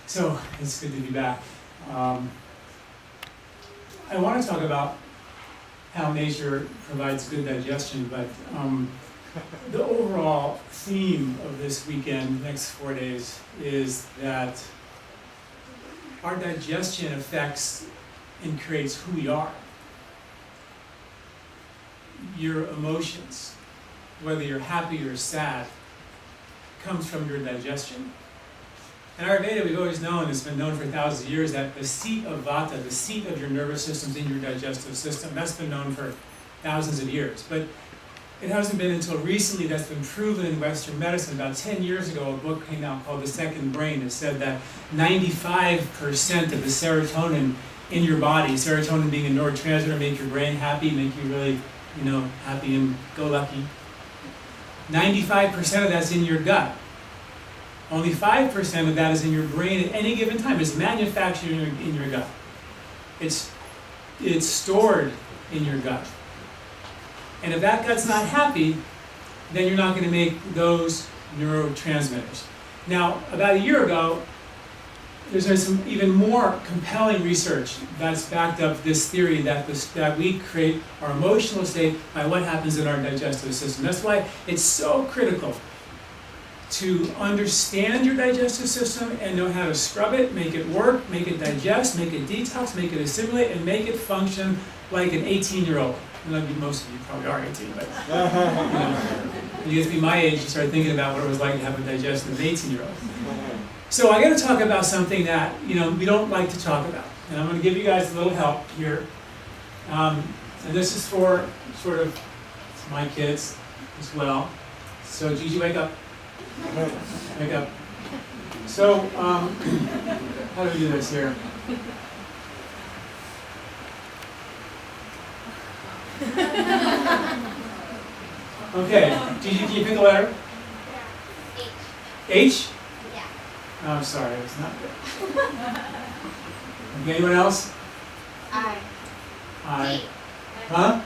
So it's good to be back. I want to talk about how nature provides good digestion, but the overall theme of this weekend, next 4 days, is that our digestion affects and creates who we are. Your emotions, whether you're happy or sad, comes from your digestion. In Ayurveda, we've always known, it's been known for thousands of years, that the seat of Vata, the seat of your nervous system, is in your digestive system. That's been known for thousands of years. But it hasn't been until recently that's been proven in Western medicine. About 10 years ago, a book came out called The Second Brain. It said that 95% of the serotonin in your body, serotonin being a neurotransmitter, make your brain happy, make you really, happy and go lucky. 95% of that's in your gut. Only 5% of that is in your brain at any given time. It's manufactured in your gut. It's stored in your gut. And if that gut's not happy, then you're not going to make those neurotransmitters. Now, about a year ago, there's been some even more compelling research that's backed up this theory that we create our emotional state by what happens in our digestive system. That's why it's so critical to understand your digestive system and know how to scrub it, make it work, make it digest, make it detox, make it assimilate, and make it function like an 18-year-old. Most of you probably are 18, but you get to be my age, you start thinking about what it was like to have a digestion of an 18-year-old. So I got to talk about something that we don't like to talk about, and I'm going to give you guys a little help here. And this is for my kids as well. So Gigi, wake up. Wake up. So, how do we do this here? Okay, Gigi, can you pick a letter? H. H? Yeah. Oh, I'm sorry, it's not good. Okay, anyone else? I. I. D. Huh?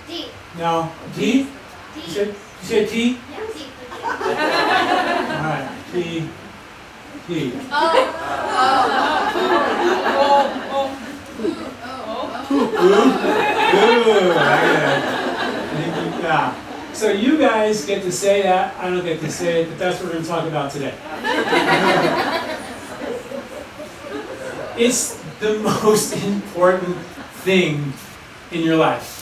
D. No. T? D. You said T? Yeah, D. Alright, T. T. Ooh, yeah. So you guys get to say that, I don't get to say it, but that's what we're going to talk about today. It's the most important thing in your life.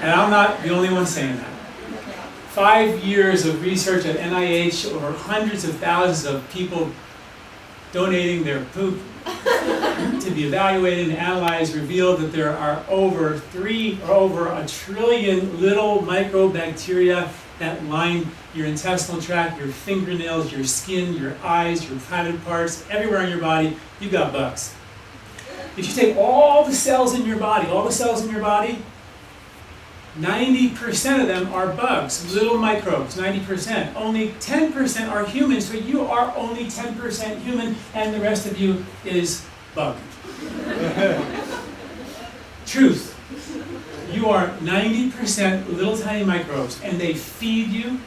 And I'm not the only one saying that. 5 years of research at NIH, over hundreds of thousands of people donating their poop to be evaluated and analyzed, revealed that there are over a trillion little microbacteria that line your intestinal tract, your fingernails, your skin, your eyes, your private parts, everywhere in your body. You've got bugs. If you take all the cells in your body, 90% of them are bugs, little microbes, 90%. Only 10% are human, so you are only 10% human, and the rest of you is bug. Truth. You are 90% little tiny microbes, and they feed you,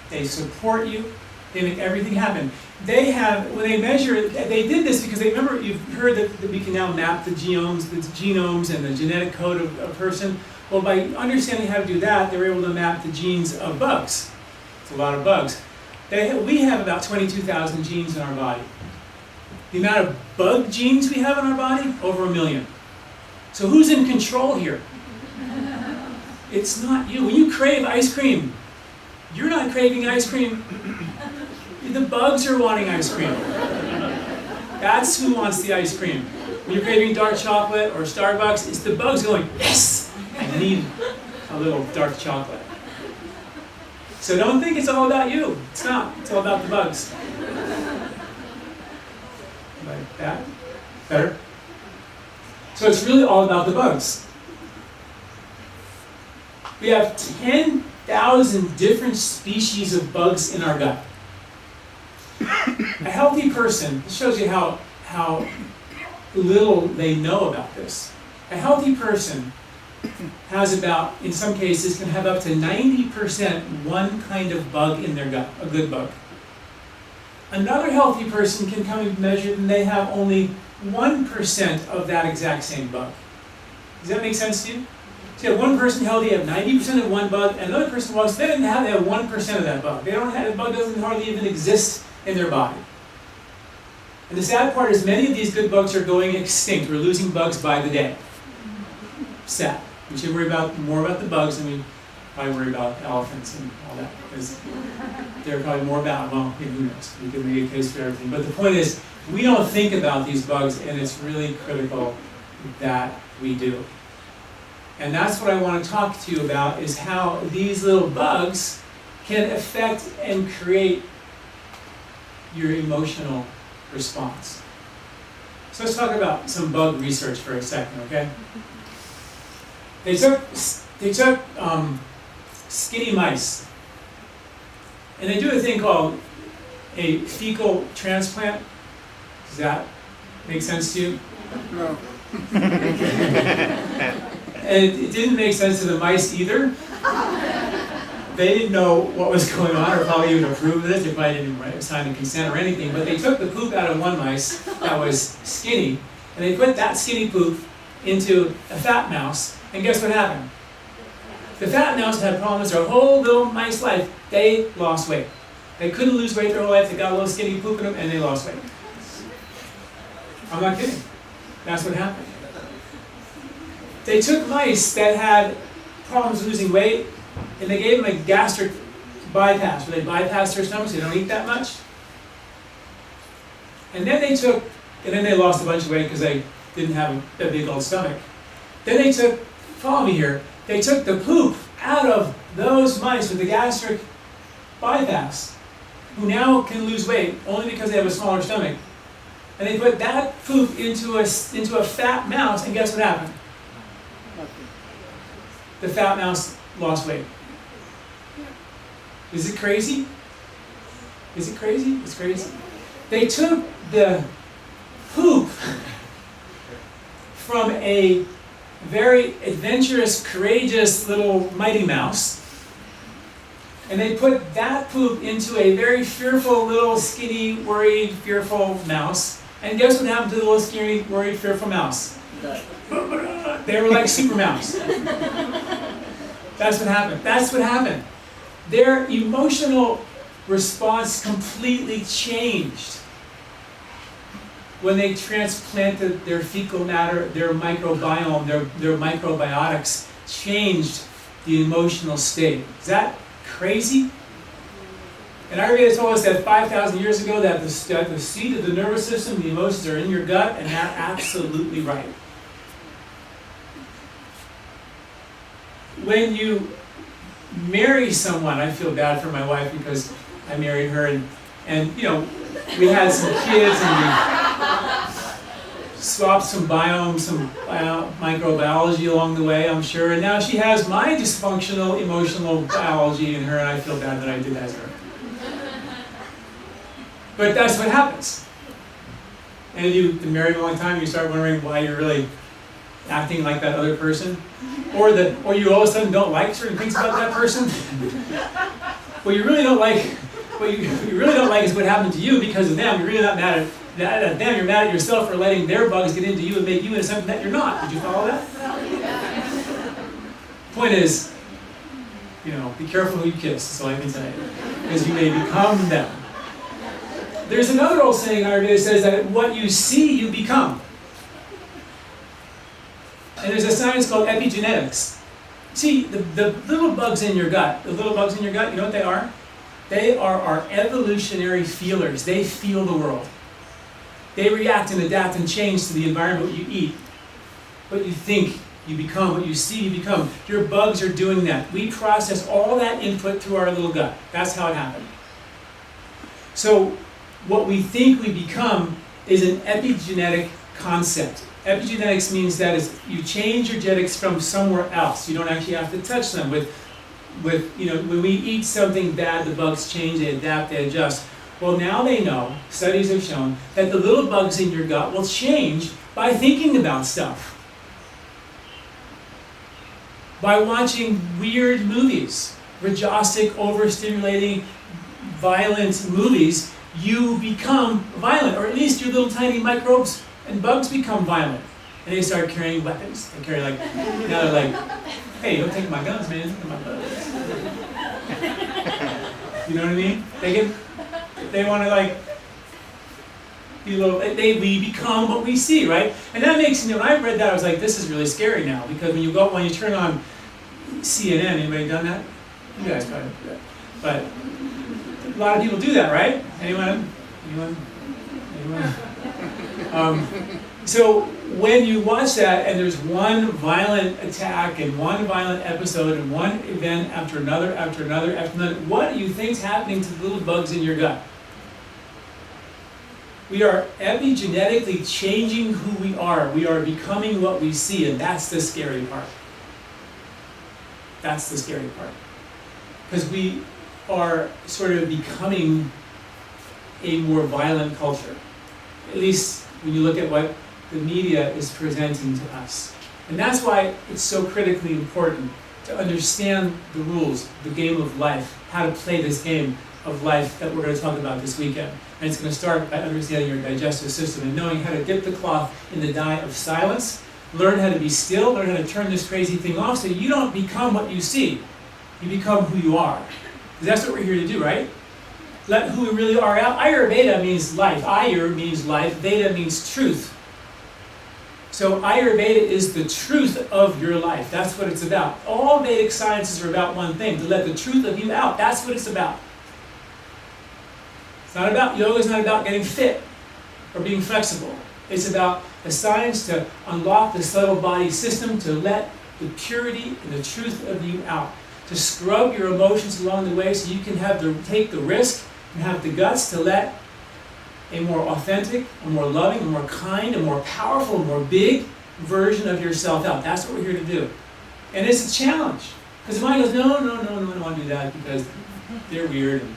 they support you, they make everything happen. They did this because you've heard that we can now map the genomes and the genetic code of a person. Well, by understanding how to do that, they were able to map the genes of bugs. It's a lot of bugs. We have about 22,000 genes in our body. The amount of bug genes we have in our body, over 1 million. So who's in control here? It's not you. When you crave ice cream, you're not craving ice cream. The bugs are wanting ice cream. That's who wants the ice cream. When you're craving dark chocolate or Starbucks, it's the bugs going, yes! I need a little dark chocolate. So don't think it's all about you. It's not. It's all about the bugs. Like that? Better? So it's really all about the bugs. We have 10,000 different species of bugs in our gut. A healthy person, this shows you how little they know about this. A healthy person has about, in some cases, can have up to 90% one kind of bug in their gut, a good bug. Another healthy person can come and measure and they have only 1% of that exact same bug. Does that make sense to you? So you have one person healthy, you have 90% of one bug, and another person walks, they have 1% of that bug. The bug doesn't hardly even exist in their body. And the sad part is many of these good bugs are going extinct. We're losing bugs by the day. Sad. We should worry more about the bugs than we probably worry about elephants and all that, because they're probably more about, well, who knows? We could make a case for everything. But the point is, we don't think about these bugs, and it's really critical that we do. And that's what I want to talk to you about, is how these little bugs can affect and create your emotional response. So let's talk about some bug research for a second, okay? They took skinny mice, and they do a thing called a fecal transplant. Does that make sense to you? No. And it didn't make sense to the mice either. They didn't know what was going on, or probably even approve of this. They probably didn't sign a consent or anything. But they took the poop out of one mice that was skinny, and they put that skinny poop into a fat mouse. And guess what happened? The fat mouse had problems their whole little mice life. They lost weight. They couldn't lose weight their whole life. They got a little skinny poop in them, and they lost weight. I'm not kidding. That's what happened. They took mice that had problems losing weight, and they gave them a gastric bypass, where they bypass their stomachs, so they don't eat that much. And then they lost a bunch of weight because they didn't have a big old stomach. Then they took, follow me here, they took the poop out of those mice with the gastric bypass, who now can lose weight only because they have a smaller stomach. And they put that poop into a fat mouse, and guess what happened? The fat mouse lost weight. Is it crazy? Is it crazy? It's crazy. They took the poop from a very adventurous, courageous little mighty mouse, and they put that poop into a very fearful, little, skinny, worried, fearful mouse. And guess what happened to the little, skinny, worried, fearful mouse? They were like super mouse. That's what happened. That's what happened. Their emotional response completely changed when they transplanted their fecal matter, their microbiome, their microbiotics changed the emotional state. Is that crazy? And Ayurveda told us that 5,000 years ago that the seat of the nervous system, the emotions are in your gut, and that's absolutely right. When you marry someone, I feel bad for my wife because I married her, and you know, we had some kids and we swapped some biomes, some microbiology along the way, I'm sure, and now she has my dysfunctional emotional biology in her, and I feel bad that I did that to her. But that's what happens. And you've been married a long time, you start wondering why you're really acting like that other person, or you all of a sudden don't like certain things about that person. What you really don't like is what happened to you because of them. You're really not mad at them. You're mad at yourself for letting their bugs get into you and make you into something that you're not. Did you follow that? Point is, be careful who you kiss. That's all I can tell you, because you may become them. There's another old saying in Ayurveda that says that what you see, you become. And there's a science called epigenetics. See, the little bugs in your gut, you know what they are? They are our evolutionary feelers. They feel the world. They react and adapt and change to the environment, what you eat, what you think, you become, what you see, you become. Your bugs are doing that. We process all that input through our little gut. That's how it happened. So what we think we become is an epigenetic concept. Epigenetics means that you change your genetics from somewhere else. You don't actually have to touch them. When we eat something bad, the bugs change, they adapt, they adjust. Well, now they know, studies have shown, that the little bugs in your gut will change by thinking about stuff. By watching weird movies, rajasic, overstimulating, violent movies, you become violent, or at least your little tiny microbes and bugs become violent. And they start carrying weapons. They carry like, now they're like, hey, don't take my guns, man, take my bugs. You know what I mean? They want to like, be a little, we become what we see, right? And that makes, when I read that, I was like, this is really scary now, because when you turn on CNN, anybody done that? You guys probably do that. But a lot of people do that, right? Anyone? So when you watch that and there's one violent attack and one violent episode and one event after another, what do you think's happening to the little bugs in your gut? We are epigenetically changing who we are. We are becoming what we see, and that's the scary part. That's the scary part. Because we are sort of becoming a more violent culture. At least when you look at what the media is presenting to us. And that's why it's so critically important to understand the rules, the game of life, how to play this game of life that we're going to talk about this weekend. And it's going to start by understanding your digestive system and knowing how to dip the cloth in the dye of silence, learn how to be still, learn how to turn this crazy thing off so you don't become what you see. You become who you are. Because that's what we're here to do, right? Let who we really are out. Ayurveda means life. Ayur means life. Veda means truth. So Ayurveda is the truth of your life. That's what it's about. All Vedic sciences are about one thing, to let the truth of you out. That's what it's about. It's not about, yoga is not about getting fit or being flexible. It's about a science to unlock the subtle body system, to let the purity and the truth of you out. To scrub your emotions along the way so you can take the risk and have the guts to let a more authentic, a more loving, a more kind, a more powerful, a more big version of yourself out. That's what we're here to do. And it's a challenge. Because the mind goes, no, I don't want to do that because they're weird and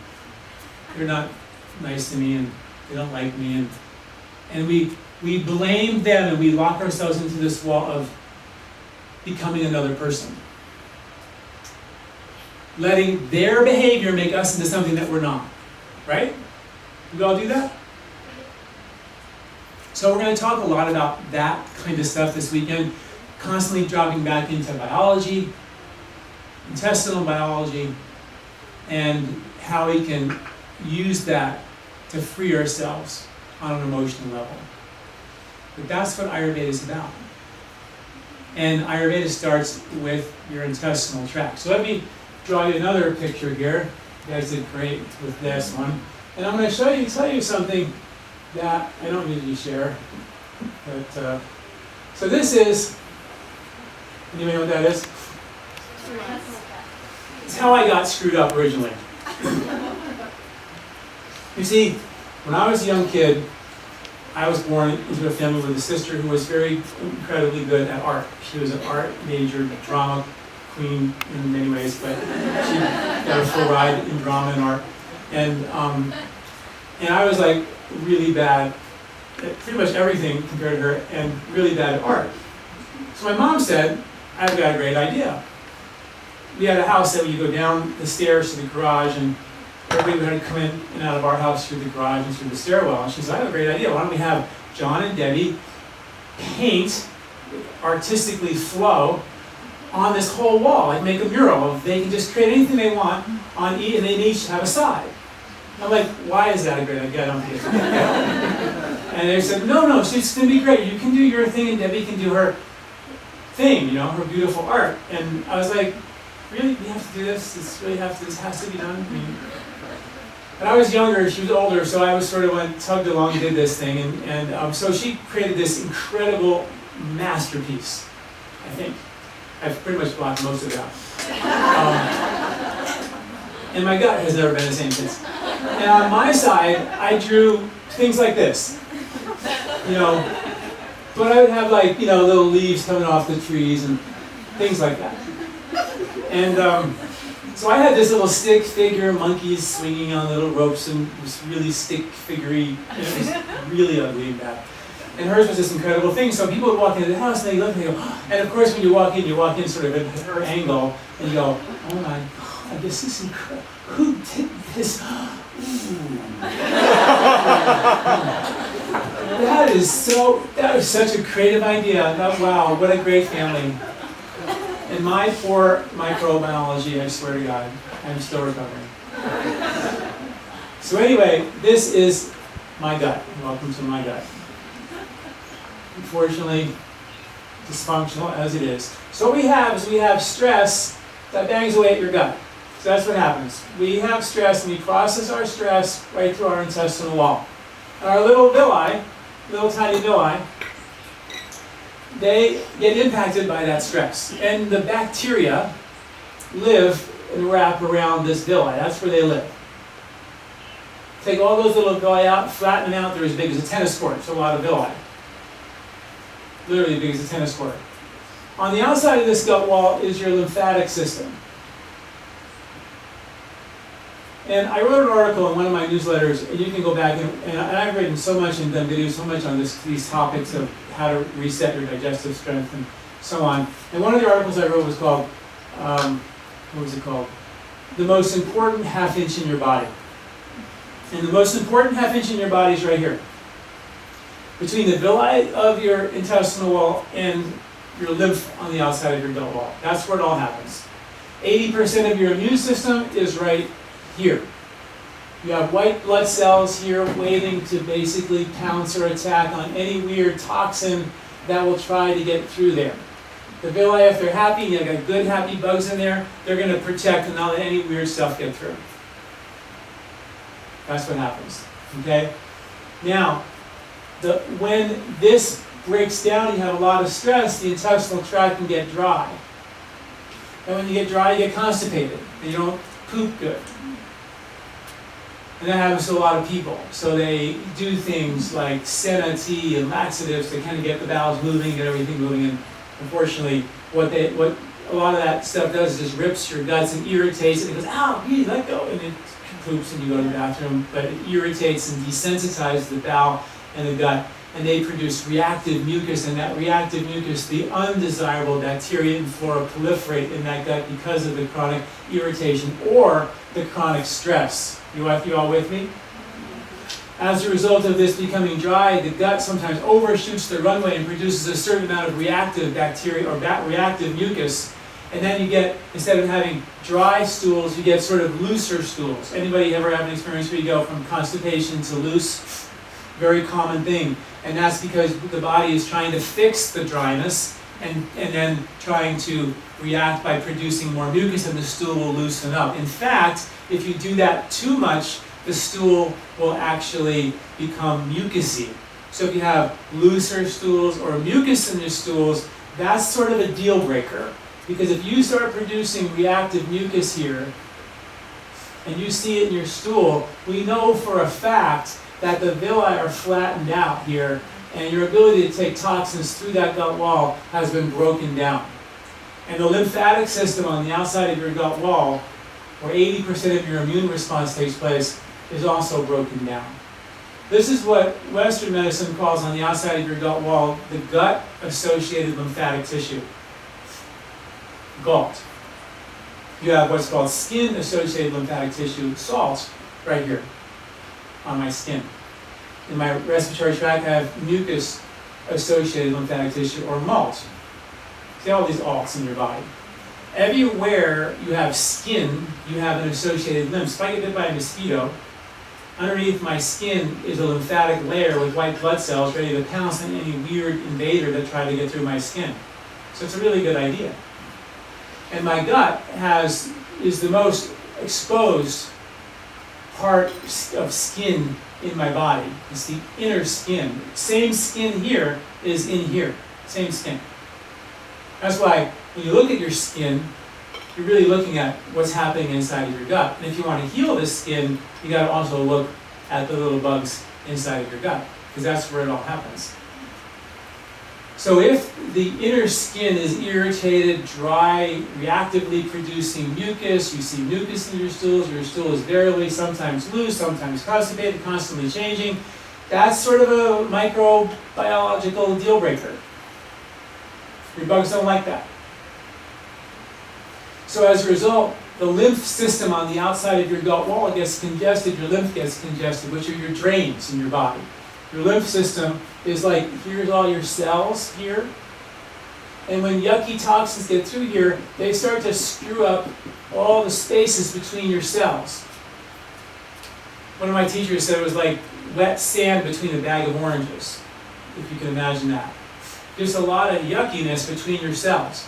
they're not nice to me and they don't like me. And we blame them and we lock ourselves into this wall of becoming another person. Letting their behavior make us into something that we're not. Right? We all do that? So we're going to talk a lot about that kind of stuff this weekend, constantly dropping back into biology, intestinal biology, and how we can use that to free ourselves on an emotional level. But that's what Ayurveda is about. And Ayurveda starts with your intestinal tract. So let me draw you another picture here. You guys did great with this one. And I'm going to tell you something that I don't usually share. But, so this is, anybody know what that is? It's how I got screwed up originally. You see, when I was a young kid, I was born into a family with a sister who was very incredibly good at art. She was an art major, drama queen in many ways, but she got a full ride in drama and art. And I was like really bad at pretty much everything compared to her, and really bad at art. So my mom said, I've got a great idea. We had a house that we go down the stairs to the garage, and everybody would have to come in and out of our house through the garage and through the stairwell. And she said, I have a great idea. Why don't we have John and Debbie paint, artistically flow, on this whole wall, like make a mural. They can just create anything they want on each, and they each have a side. I'm like, why is that a great idea? I don't get it. And they said, no, it's going to be great. You can do your thing, and Debbie can do her thing, her beautiful art. And I was like, really? We have to do this? This has to be done? And I was younger, she was older, so I was sort of tugged along and did this thing. And so she created this incredible masterpiece, I think. I've pretty much blocked most of it out. And my gut has never been the same since. And on my side, I drew things like this. But I would have little leaves coming off the trees and things like that. And so I had this little stick figure, monkeys swinging on little ropes, and this really stick figurey, and it was really ugly and bad. And hers was this incredible thing. So people would walk into the house and they look and they go, oh. And of course when you walk in sort of at her angle, and you go, oh my God, this is incredible. Who did this? Ooh. That is such a creative idea. Wow, what a great family. And my poor microbiology, I swear to God, I'm still recovering. So anyway, this is my gut. Welcome to my gut. Unfortunately, dysfunctional as it is. So what we have stress that bangs away at your gut. So that's what happens. We have stress and we process our stress right through our intestinal wall. And our little villi, little tiny villi, they get impacted by that stress. And the bacteria live and wrap around this villi. That's where they live. Take all those little villi out, flatten them out, they're as big as a tennis court. It's a lot of villi. Literally as big as a tennis court. On the outside of this gut wall is your lymphatic system. And I wrote an article in one of my newsletters, and you can go back, and I've written so much and done videos so much on these topics of how to reset your digestive strength and so on. And one of the articles I wrote was called, what was it called? The most important half inch in your body. And the most important half inch in your body is right here. Between the villi of your intestinal wall and your lymph on the outside of your gut wall. That's where it all happens. 80% of your immune system is right here. You have white blood cells here waiting to basically pounce or attack on any weird toxin that will try to get through there. The villi, if they're happy, you've got good happy bugs in there, they're going to protect and not let any weird stuff get through. That's what happens. Okay? Now, when this breaks down, you have a lot of stress, the intestinal tract can get dry. And when you get dry, you get constipated, and you don't poop good. And that happens to a lot of people. So they do things like senna tea and laxatives to kind of get the bowels moving, get everything moving. And unfortunately, what a lot of that stuff does is just rips your guts and irritates it. And it goes, ow, let go. And it poops and you go to the bathroom. But it irritates and desensitizes the bowel and the gut. And they produce reactive mucus. And that reactive mucus, the undesirable bacteria and flora proliferate in that gut because of the chronic irritation or the chronic stress. You all with me? As a result of this becoming dry, the gut sometimes overshoots the runway and produces a certain amount of reactive bacteria or reactive mucus. And then you get, instead of having dry stools, you get sort of looser stools. Anybody ever have an experience where you go from constipation to loose? Very common thing. And that's because the body is trying to fix the dryness and then trying to react by producing more mucus, and the stool will loosen up. In fact, if you do that too much, the stool will actually become mucousy. So if you have looser stools or mucus in your stools, that's sort of a deal breaker. Because if you start producing reactive mucus here, and you see it in your stool, we know for a fact that the villi are flattened out here, and your ability to take toxins through that gut wall has been broken down. And the lymphatic system on the outside of your gut wall, where 80% of your immune response takes place, is also broken down. This is what Western medicine calls on the outside of your gut wall the gut-associated lymphatic tissue, GALT. You have what's called skin-associated lymphatic tissue, SALT, right here on my skin. In my respiratory tract, I have mucus-associated lymphatic tissue, or MALT. See all these alts in your body. Everywhere you have skin, you have an associated lymph. If I get bit by a mosquito, underneath my skin is a lymphatic layer with white blood cells ready to pounce on any weird invader that tried to get through my skin. So it's a really good idea. And my gut is the most exposed part of skin in my body. It's the inner skin. Same skin here is in here. Same skin. That's why when you look at your skin, you're really looking at what's happening inside of your gut. And if you want to heal this skin, you got to also look at the little bugs inside of your gut, because that's where it all happens. So if the inner skin is irritated, dry, reactively producing mucus, you see mucus in your stool is variably sometimes loose, sometimes constipated, constantly changing, that's sort of a microbiological deal breaker. Your bugs don't like that. So as a result, the lymph system on the outside of your gut wall gets congested, your lymph gets congested, which are your drains in your body. Your lymph system is like, here's all your cells here. And when yucky toxins get through here, they start to screw up all the spaces between your cells. One of my teachers said it was like wet sand between a bag of oranges, if you can imagine that. There's a lot of yuckiness between your cells.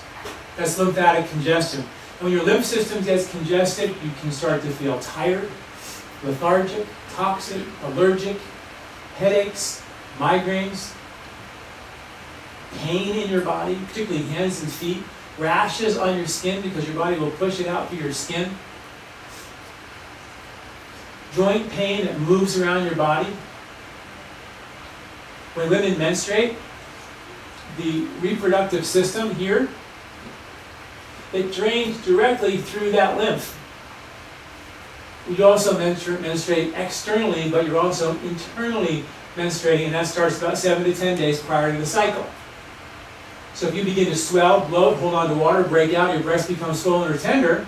That's lymphatic congestion. And when your lymph system gets congested, you can start to feel tired, lethargic, toxic, allergic, headaches, migraines, pain in your body, particularly hands and feet, rashes on your skin because your body will push it out through your skin, joint pain that moves around your body. When women menstruate, the reproductive system here, it drains directly through that lymph. You also menstruate externally, but you're also internally menstruating, and that starts about 7 to 10 days prior to the cycle. So if you begin to swell, bloat, hold on to water, break out, your breast becomes swollen or tender,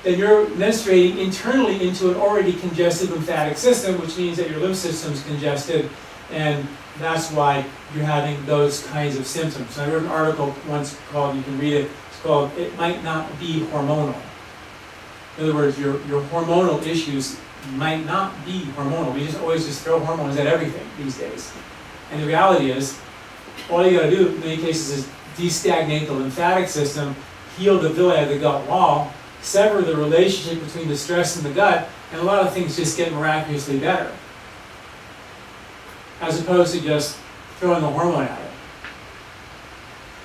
then you're menstruating internally into an already congested lymphatic system, which means that your lymph system is congested, and that's why you're having those kinds of symptoms. I wrote an article once called, you can read it, it's called, "It Might Not Be Hormonal." In other words, your hormonal issues might not be hormonal. We always throw hormones at everything these days. And the reality is, all you got to do in many cases is destagnate the lymphatic system, heal the villi of the gut wall, sever the relationship between the stress and the gut, and a lot of things just get miraculously better. As opposed to just throwing a hormone at it.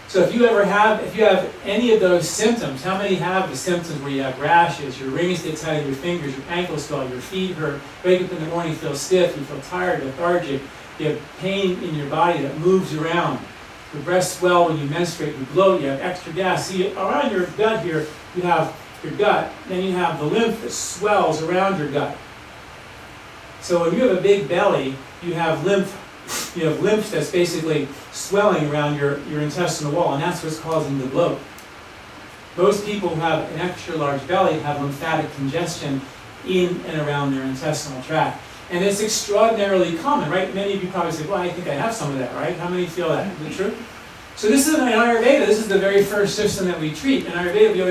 So if you have any of those symptoms, how many have the symptoms where you have rashes, your rings get tight in your fingers, your ankles swell, your feet hurt, wake up in the morning, feel stiff, you feel tired, lethargic, you have pain in your body that moves around, your breasts swell when you menstruate, you bloat, you have extra gas. See, around your gut here, you have your gut, then you have the lymph that swells around your gut. So when you have a big belly, you have lymph that's basically swelling around your intestinal wall, and that's what's causing the bloat. Most people who have an extra large belly have lymphatic congestion in and around their intestinal tract. And it's extraordinarily common, right? Many of you probably say, well, I think I have some of that, right? How many feel that? Is it true? So this is in Ayurveda, this is the very first system that we treat. In Ayurveda, we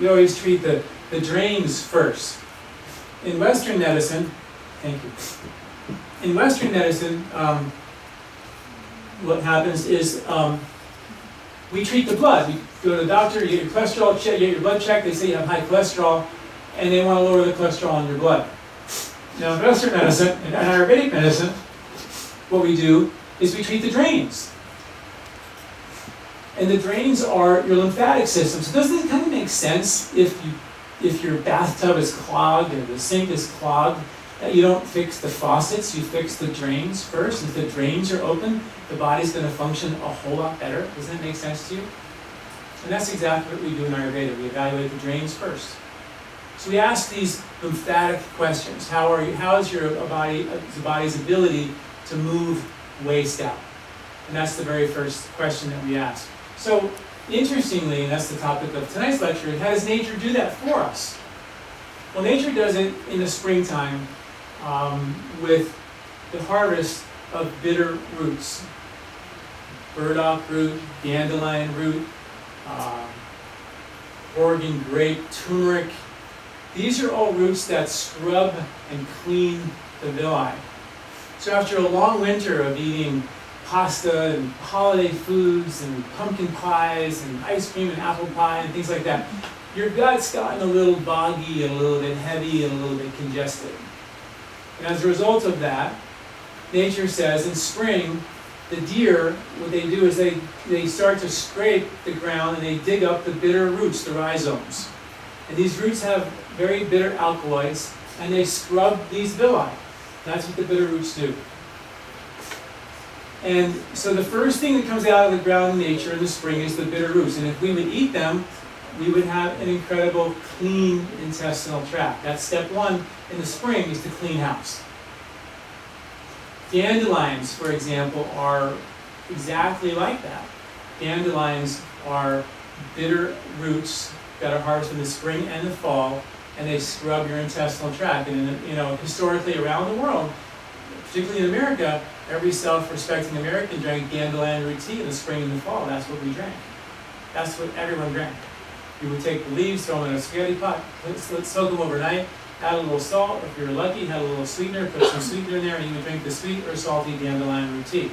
always treat the drains first. In Western medicine, thank you. In Western medicine, what happens is we treat the blood. You go to the doctor, you get your cholesterol checked, you get your blood checked, they say you have high cholesterol, and they want to lower the cholesterol in your blood. Now in Western medicine, in Ayurvedic medicine, what we do is we treat the drains. And the drains are your lymphatic system. So doesn't it kind of make sense if your bathtub is clogged or the sink is clogged, that you don't fix the faucets, you fix the drains first? If the drains are open, the body's going to function a whole lot better. Doesn't that make sense to you? And that's exactly what we do in Ayurveda. We evaluate the drains first. So we ask these lymphatic questions. How is your body's ability to move waste out? And that's the very first question that we ask. So interestingly, and that's the topic of tonight's lecture, how does nature do that for us? Well, nature does it in the springtime with the harvest of bitter roots. Burdock root, dandelion root, Oregon grape, turmeric. These are all roots that scrub and clean the villi. So after a long winter of eating pasta and holiday foods and pumpkin pies and ice cream and apple pie and things like that, your gut's gotten a little boggy and a little bit heavy and a little bit congested. And as a result of that, nature says in spring, the deer, what they do is they start to scrape the ground and they dig up the bitter roots, the rhizomes. And these roots have very bitter alkaloids, and they scrub these villi. That's what the bitter roots do. And so the first thing that comes out of the ground in nature in the spring is the bitter roots. And if we would eat them, we would have an incredible clean intestinal tract. That's step one in the spring, is to clean house. Dandelions, for example, are exactly like that. Dandelions are bitter roots that are harvested in the spring and the fall, and they scrub your intestinal tract. And historically around the world, particularly in America, every self-respecting American drank dandelion root tea in the spring and the fall. That's what we drank. That's what everyone drank. You would take the leaves, throw them in a spaghetti pot, soak them overnight, add a little salt. If you were lucky, add a little sweetener, put some sweetener in there, and you would drink the sweet or salty dandelion root tea.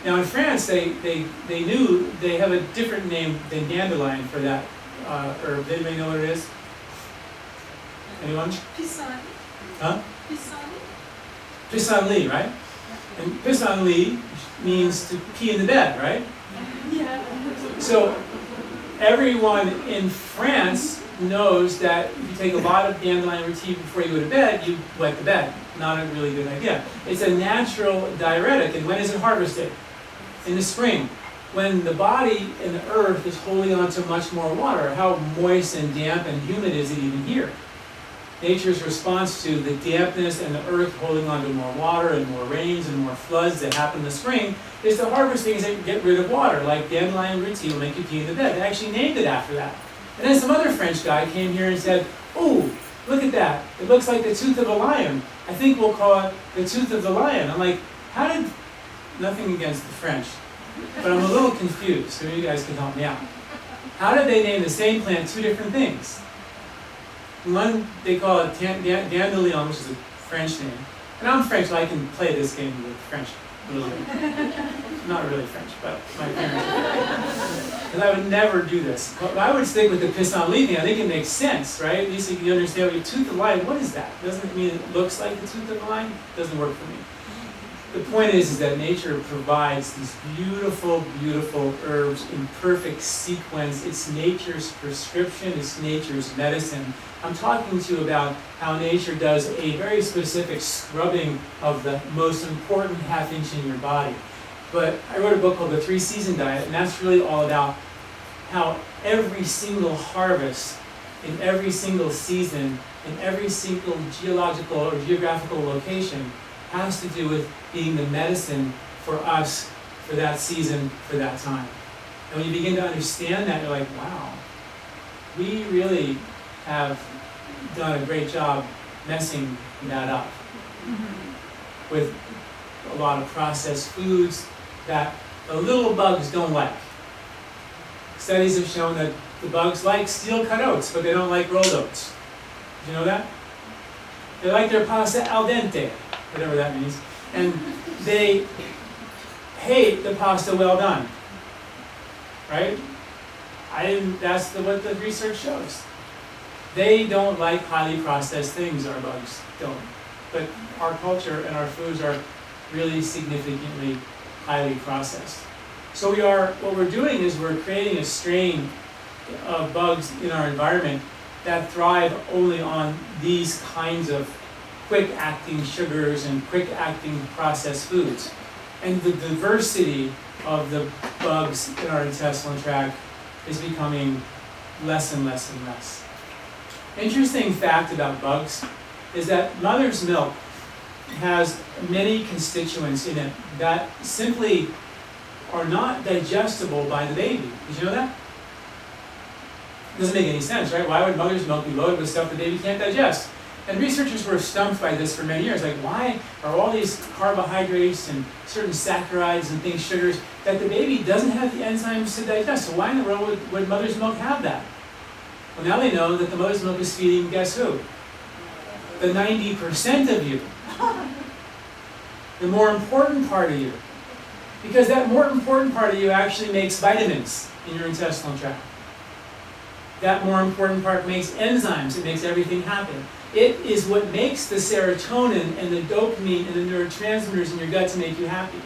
Now in France, they knew they have a different name than dandelion for that herb. Did anybody know what it is? Anyone? Pisani. Huh? Pisani. Pissenlit, right? And pissenlit means to pee in the bed, right? Yeah. So everyone in France knows that if you take a lot of dandelion root tea before you go to bed, you wet the bed. Not a really good idea. It's a natural diuretic, and when is it harvested? In the spring, when the body and the earth is holding on to much more water. How moist and damp and humid is it even here? Nature's response to the dampness and the earth holding on to more water and more rains and more floods that happen in the spring is to harvest things that get rid of water, like dandelion root tea will make you pee in the bed. They actually named it after that. And then some other French guy came here and said, "Oh, look at that. It looks like the tooth of a lion. I think we'll call it the tooth of the lion." I'm like, how did, nothing against the French, but I'm a little confused, so you guys can help me out. How did they name the same plant two different things? One, they call it dandelion, which is a French name. And I'm French, so I can play this game with French a little bit. Not really French, but my parents. Because I would never do this. But I would stick with the pissenlit thing. I think it makes sense, right? At least you understand what your tooth of the lion, what is that? Doesn't it mean it looks like the tooth of the lion? It doesn't work for me. The point is that nature provides these beautiful, beautiful herbs in perfect sequence. It's nature's prescription, it's nature's medicine. I'm talking to you about how nature does a very specific scrubbing of the most important half-inch in your body. But I wrote a book called The 3-Season Diet, and that's really all about how every single harvest, in every single season, in every single geological or geographical location, has to do with being the medicine for us, for that season, for that time. And when you begin to understand that, you're like, wow, we really have done a great job messing that up with a lot of processed foods that the little bugs don't like. Studies have shown that the bugs like steel-cut oats, but they don't like rolled oats. Did you know that? They like their pasta al dente, whatever that means, and they hate the pasta well done, right? That's what the research shows. They don't like highly processed things, our bugs don't. But our culture and our foods are really significantly highly processed. So what we're doing is we're creating a strain of bugs in our environment that thrive only on these kinds of quick-acting sugars and quick-acting processed foods. And the diversity of the bugs in our intestinal tract is becoming less and less and less. Interesting fact about bugs is that mother's milk has many constituents in it that simply are not digestible by the baby. Did you know that? It doesn't make any sense, right? Why would mother's milk be loaded with stuff the baby can't digest? And researchers were stumped by this for many years. Like, why are all these carbohydrates and certain saccharides and things, sugars, that the baby doesn't have the enzymes to digest? So why in the world would mother's milk have that? Well, now they know that the mother's milk is feeding, guess who? The 90% of you. The more important part of you. Because that more important part of you actually makes vitamins in your intestinal tract. That more important part makes enzymes. It makes everything happen. It is what makes the serotonin and the dopamine and the neurotransmitters in your gut to make you happy.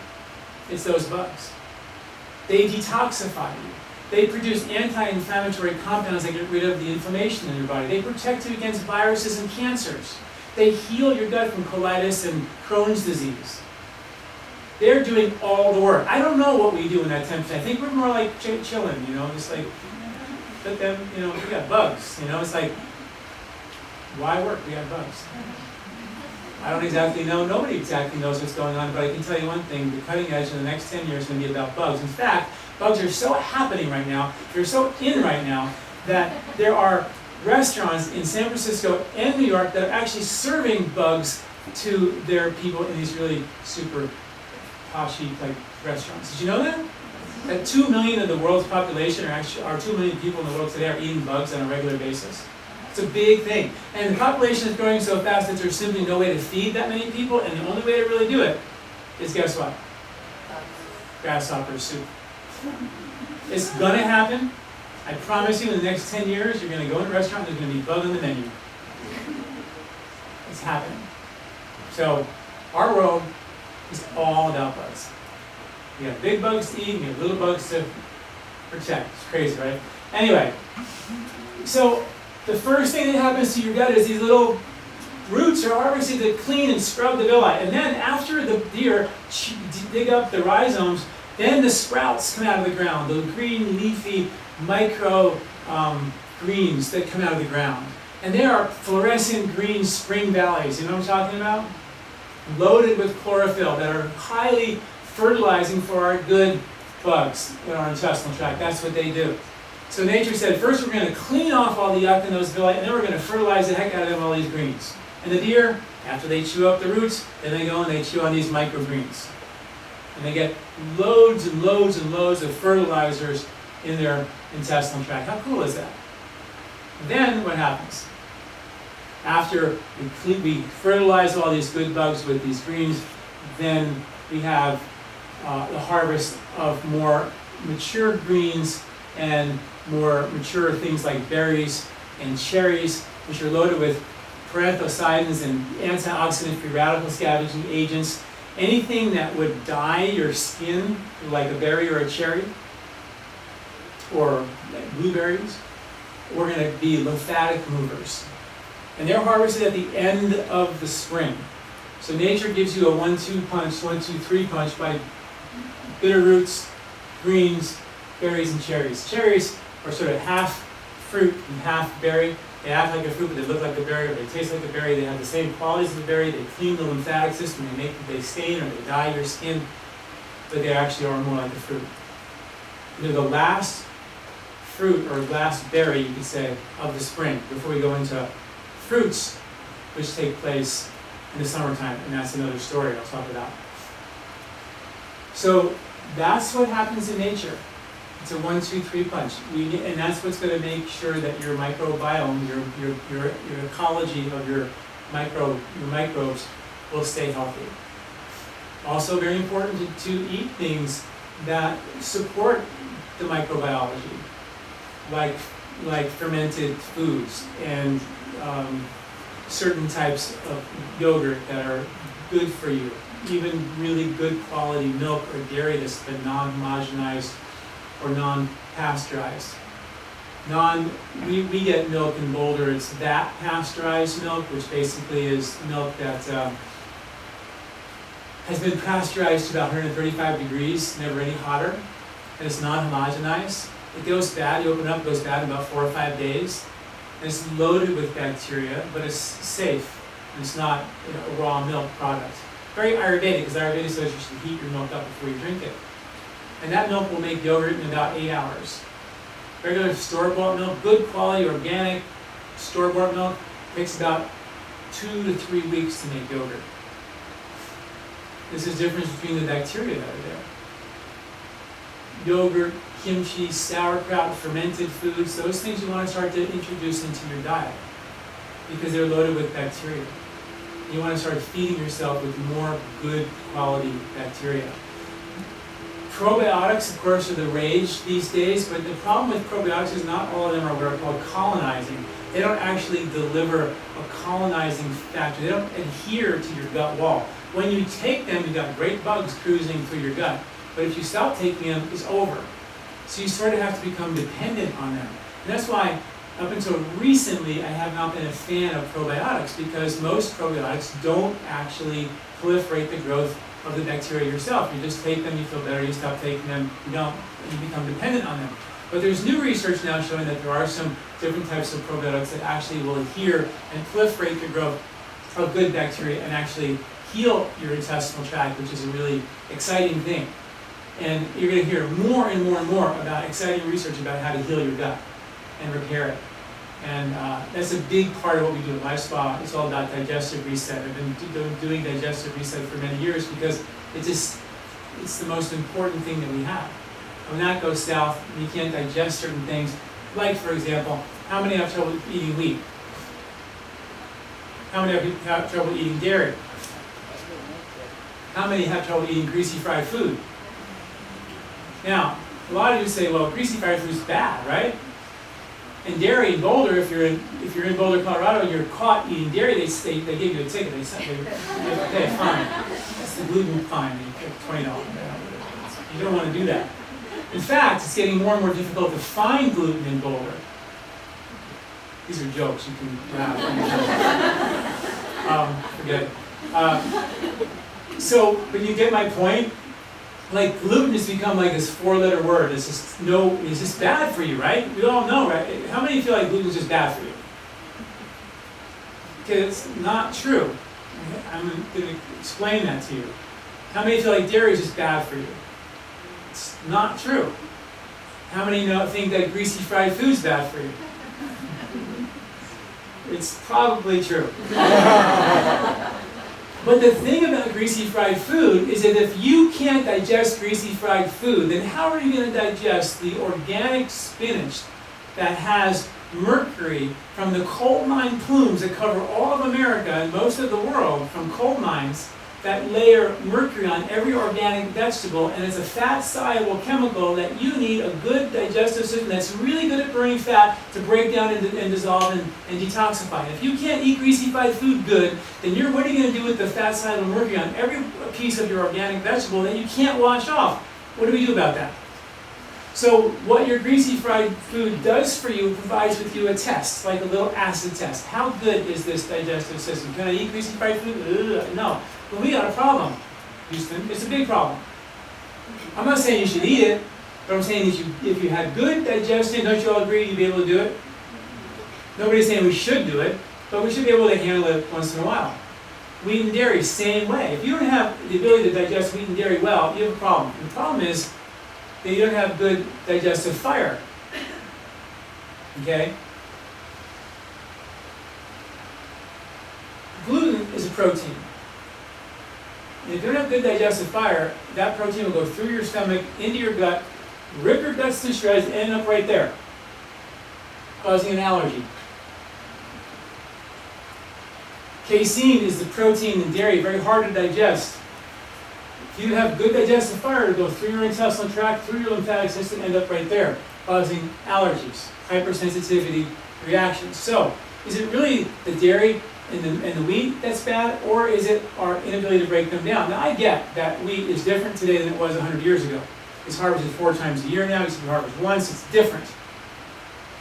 It's those bugs. They detoxify you. They produce anti-inflammatory compounds that get rid of the inflammation in your body. They protect you against viruses and cancers. They heal your gut from colitis and Crohn's disease. They're doing all the work. I don't know what we do in that 10%. I think we're more like chilling, just like, but then, we got bugs, it's like, why work? We got bugs. I don't exactly know, nobody exactly knows what's going on, but I can tell you one thing, the cutting edge in the next 10 years is going to be about bugs. In fact, bugs are so happening right now, they're so in right now, that there are restaurants in San Francisco and New York that are actually serving bugs to their people in these really super poshy like restaurants. Did you know that? That 2 million of the world's population are 2 million people in the world today are eating bugs on a regular basis. It's a big thing. And the population is growing so fast that there's simply no way to feed that many people, and the only way to really do it is, guess what? Grasshopper soup. It's gonna happen. I promise you in the next 10 years, you're gonna go in a restaurant, there's gonna be bug on the menu. It's happening. So, our world is all about bugs. We have big bugs to eat, and we have little bugs to protect. It's crazy, right? Anyway, so the first thing that happens to your gut is these little roots are harvested to clean and scrub the villi. And then after the deer dig up the rhizomes, then the sprouts come out of the ground, the green leafy micro greens that come out of the ground. And they are fluorescent green spring valleys. You know what I'm talking about? Loaded with chlorophyll that are highly fertilizing for our good bugs in our intestinal tract. That's what they do. So nature said, first we're going to clean off all the yuck in those villi, and then we're going to fertilize the heck out of them with all these greens. And the deer, after they chew up the roots, then they go and they chew on these microgreens. And they get loads and loads and loads of fertilizers in their intestinal tract. How cool is that? Then what happens? After we fertilize all these good bugs with these greens, then we have the harvest of more mature greens and more mature things like berries and cherries, which are loaded with parenthocyanins and antioxidant-free radical scavenging agents. Anything that would dye your skin, like a berry or a cherry, or like blueberries, we're going to be lymphatic movers. And they're harvested at the end of the spring. So nature gives you a 1-2 punch, 1-2-3 punch by bitter roots, greens, berries, and cherries. Cherries are sort of half fruit and half berry. They act like a fruit, but they look like a berry, or they taste like a berry. They have the same qualities as a berry. They clean the lymphatic system. They stain or they dye your skin, but they actually are more like a fruit. They're the last fruit or last berry, you could say, of the spring before we go into fruits, which take place in the summertime, and that's another story I'll talk about. So that's what happens in nature. It's a 1-2-3 punch, and that's what's going to make sure that your microbiome, your ecology of your microbes will stay healthy. Also, very important to eat things that support the microbiology, like fermented foods and certain types of yogurt that are good for you. Even really good quality milk or dairy that's been non-homogenized or non-pasteurized. We get milk in Boulder, it's that pasteurized milk, which basically is milk that has been pasteurized to about 135 degrees, never any hotter, and it's non-homogenized. It goes bad, you open it up, it goes bad in about 4 or 5 days. And it's loaded with bacteria, but it's safe. And it's not a raw milk product. Very Ayurvedic, because Ayurveda says you should heat your milk up before you drink it. And that milk will make yogurt in about 8 hours. Regular store-bought milk, good quality organic store-bought milk, takes about 2 to 3 weeks to make yogurt. This is the difference between the bacteria that are there. Yogurt, kimchi, sauerkraut, fermented foods, those things you want to start to introduce into your diet because they're loaded with bacteria. You want to start feeding yourself with more good quality bacteria. Probiotics, of course, are the rage these days, but the problem with probiotics is not all of them are what are called colonizing. They don't actually deliver a colonizing factor. They don't adhere to your gut wall. When you take them, you've got great bugs cruising through your gut. But if you stop taking them, it's over. So you sort of have to become dependent on them. And that's why, up until recently, I have not been a fan of probiotics, because most probiotics don't actually proliferate the growth of the bacteria yourself. You just take them, you feel better, you stop taking them, you don't, and you become dependent on them. But there's new research now showing that there are some different types of probiotics that actually will adhere and proliferate the growth of good bacteria and actually heal your intestinal tract, which is a really exciting thing. And you're going to hear more and more and more about exciting research about how to heal your gut. and repair it. And that's a big part of what we do at LifeSpa. It's all about digestive reset. I've been doing digestive reset for many years because it's the most important thing that we have. When that goes south, and you can't digest certain things, like for example, how many have trouble eating wheat? How many have trouble eating dairy? How many have trouble eating greasy fried food? Now, a lot of you say, well, greasy fried food is bad, right? And dairy in Boulder, if you're in Boulder, Colorado, and you're caught eating dairy, they give you a ticket. They pay a fine. That's the gluten fine. You pay $20. You don't want to do that. In fact, it's getting more and more difficult to find gluten in Boulder. These are jokes. You can forget it. But you get my point. Like gluten has become like this 4-letter word. It's just bad for you, right? We all know, right? How many feel like gluten is just bad for you? Okay, it's not true. I'm going to explain that to you. How many feel like dairy is just bad for you? It's not true. How many think that greasy fried food is bad for you? It's probably true. But the thing about greasy fried food is that if you can't digest greasy fried food, then how are you going to digest the organic spinach that has mercury from the coal mine plumes that cover all of America and most of the world from coal mines that layer mercury on every organic vegetable, and it's a fat-soluble chemical that you need a good digestive system that's really good at burning fat to break down and dissolve and detoxify. If you can't eat greasy fried food good, then what are you going to do with the fat-soluble mercury on every piece of your organic vegetable that you can't wash off? What do we do about that? So what your greasy fried food does for you provides with you a test, like a little acid test. How good is this digestive system? Can I eat greasy fried food? Ugh, no. But we got a problem, Houston. It's a big problem. I'm not saying you should eat it, but I'm saying if you had good digestion, don't you all agree you'd be able to do it? Nobody's saying we should do it, but we should be able to handle it once in a while. Wheat and dairy, same way. If you don't have the ability to digest wheat and dairy well, you have a problem. And the problem is that you don't have good digestive fire. Okay? Gluten is a protein. And if you don't have good digestive fire, that protein will go through your stomach, into your gut, rip your guts to shreds, and end up right there, causing an allergy. Casein is the protein in dairy, very hard to digest. If you have good digestive fire, it'll go through your intestinal tract, through your lymphatic system, end up right there, causing allergies, hypersensitivity reactions. So, is it really the dairy and the wheat that's bad, or is it our inability to break them down? Now, I get that wheat is different today than it was 100 years ago. It's harvested 4 times a year now. It used to be harvested once. It's different.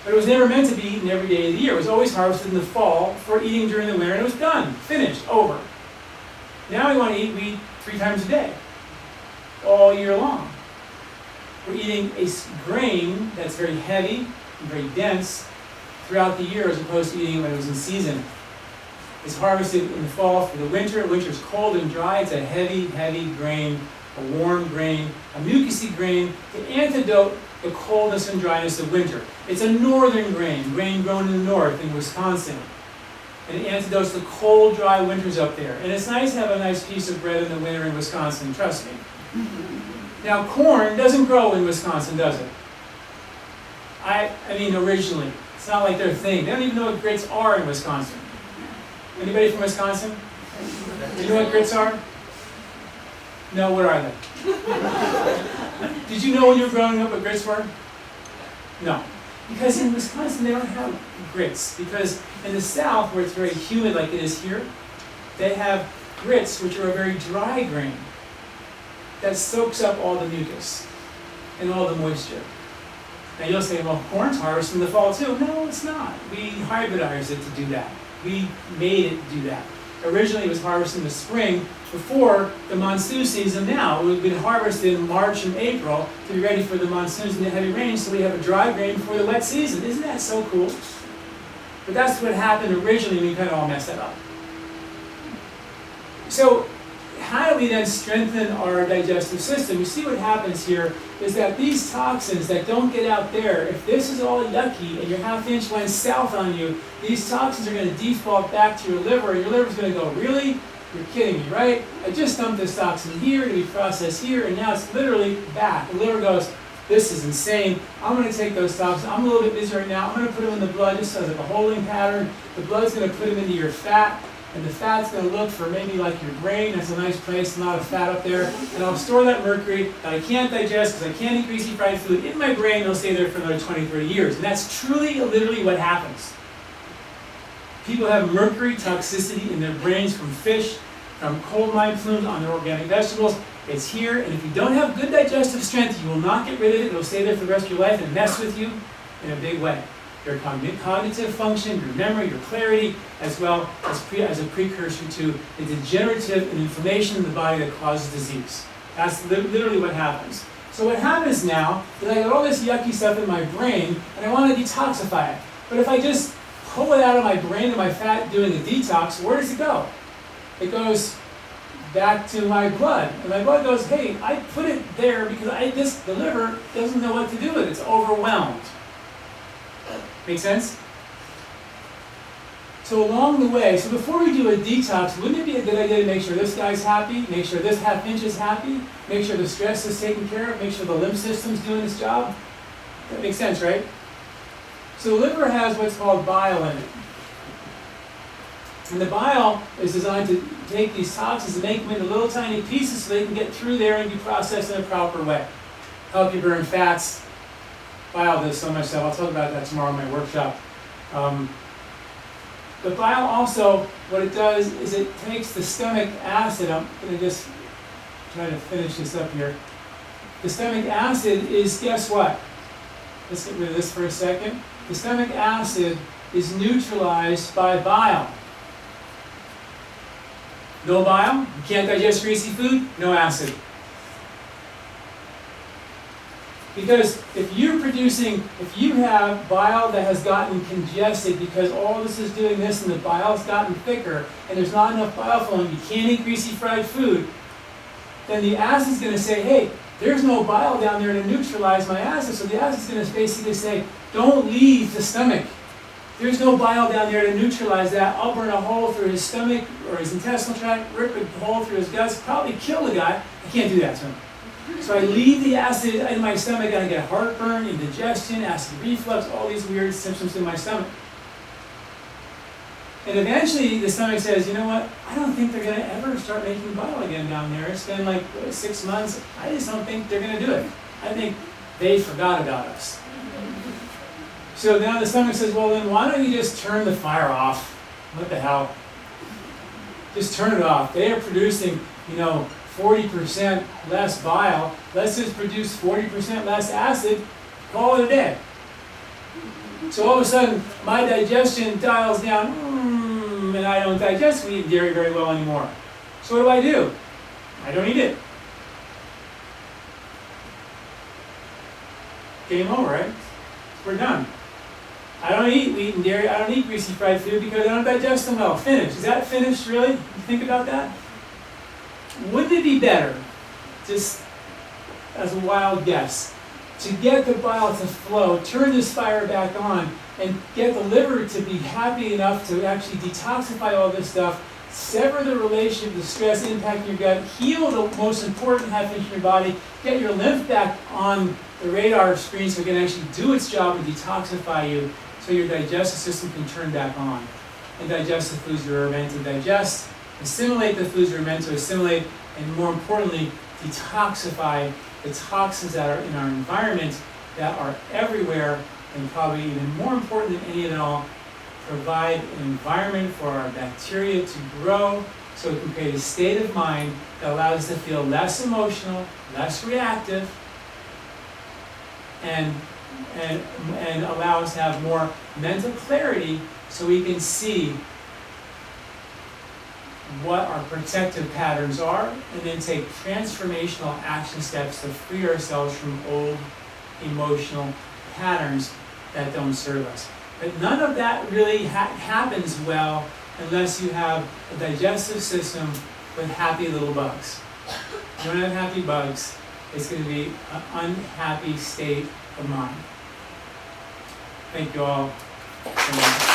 But it was never meant to be eaten every day of the year. It was always harvested in the fall for eating during the winter, and it was done, finished, over. Now we want to eat wheat 3 times a day, all year long. We're eating a grain that's very heavy and very dense throughout the year, as opposed to eating when it was in season. It's harvested in the fall for the winter. Winter's cold and dry. It's a heavy, heavy grain, a warm grain, a mucousy grain to antidote the coldness and dryness of winter. It's a northern grain grown in the north in Wisconsin. And it antidotes the cold, dry winters up there. And it's nice to have a nice piece of bread in the winter in Wisconsin, trust me. Now, corn doesn't grow in Wisconsin, does it? I mean, originally. It's not like their thing. They don't even know what grits are in Wisconsin. Anybody from Wisconsin? Do you know what grits are? No, what are they? Did you know when you were growing up what grits were? No. Because in Wisconsin they don't have grits. Because in the south, where it's very humid like it is here, they have grits, which are a very dry grain that soaks up all the mucus and all the moisture. Now you'll say, well, corn's harvested in the fall too. No, it's not. We hybridized it to do that. We made it do that. Originally it was harvested in the spring before the monsoon season. Now it would have been harvested in March and April to be ready for the monsoons and the heavy rains, so we have a dry grain before the wet season. Isn't that so cool? But that's what happened originally, and we kind of all messed that up. So how do we then strengthen our digestive system? You see what happens here is that these toxins that don't get out there, if this is all yucky and your half-inch went south on you, these toxins are going to default back to your liver, and your liver's going to go, really? You're kidding me, right? I just dumped this toxin here to be processed here, and now it's literally back. The liver goes, this is insane. I'm going to take those toxins. I'm a little bit busy right now. I'm going to put them in the blood just as like a holding pattern. The blood's going to put them into your fat, and the fat's going to look for maybe like your brain. That's a nice place, a lot of fat up there. And I'll store that mercury that I can't digest because I can't eat greasy fried food in my brain. It'll stay there for another 20, 30 years. And that's truly, literally what happens. People have mercury toxicity in their brains from fish, from coal mine plumes on their organic vegetables. It's here, and if you don't have good digestive strength, you will not get rid of it. It'll stay there for the rest of your life and mess with you in a big way. Your cognitive function, your memory, your clarity, as well as a precursor to the degenerative and inflammation in the body that causes disease. That's literally what happens. So what happens now is I got all this yucky stuff in my brain, and I want to detoxify it. But if I just pull it out of my brain and my fat doing a detox, where does it go? It goes back to my blood. And my blood goes, hey, I put it there because the liver doesn't know what to do with it. It's overwhelmed. Make sense? So along the way, so before we do a detox, wouldn't it be a good idea to make sure this guy's happy, make sure this half-inch is happy, make sure the stress is taken care of, make sure the lymph system's doing its job? That makes sense, right? So the liver has what's called bile in it. And the bile is designed to take these toxins and make them into little tiny pieces so they can get through there and be processed in a proper way. Help you burn fats. Bile does so much stuff. I'll talk about that tomorrow in my workshop. But bile also, what it does is it takes the stomach acid. I'm going to just try to finish this up here. The stomach acid is, guess what? Let's get rid of this for a second. The stomach acid is neutralized by bile. No bile, you can't digest greasy food, no acid. Because if you have bile that has gotten congested because all this is doing this and the bile's gotten thicker and there's not enough bile flowing, you can't eat greasy fried food, then the acid's going to say, hey, there's no bile down there to neutralize my acid. So the acid's going to basically say, don't leave the stomach. There's no bile down there to neutralize that. I'll burn a hole through his stomach or his intestinal tract, rip a hole through his guts, probably kill the guy. I can't do that to him. So I leave the acid in my stomach and I get heartburn, indigestion, acid reflux, all these weird symptoms in my stomach. And eventually the stomach says, you know what, I don't think they're going to ever start making bile again down there. It's been like 6 months. I just don't think they're going to do it. I think they forgot about us. So now the stomach says, well then why don't you just turn the fire off? What the hell? Just turn it off. They are producing, 40% less bile. Let's just produce 40% less acid. Call it a day. So all of a sudden, my digestion dials down, and I don't digest wheat and dairy very well anymore. So what do? I don't eat it. Game over, right? We're done. I don't eat wheat and dairy. I don't eat greasy fried food because I don't digest them well. Finished. Is that finished, really? You think about that? Wouldn't it be better, just as a wild guess, to get the bile to flow, turn this fire back on, and get the liver to be happy enough to actually detoxify all this stuff, sever the relationship, the stress impacting your gut, heal the most important half-inch in your body, get your lymph back on the radar screen so it can actually do its job and detoxify you so your digestive system can turn back on and digest the foods you're meant to digest, assimilate the foods you're meant to assimilate, and more importantly, detoxify the toxins that are in our environment that are everywhere, and probably even more important than any of it all, provide an environment for our bacteria to grow so it can create a state of mind that allows us to feel less emotional, less reactive, and allow us to have more mental clarity so we can see what our protective patterns are and then take transformational action steps to free ourselves from old emotional patterns that don't serve us. But none of that really happens well unless you have a digestive system with happy little bugs. If you don't have happy bugs, it's going to be an unhappy state of mind. Thank you all so much.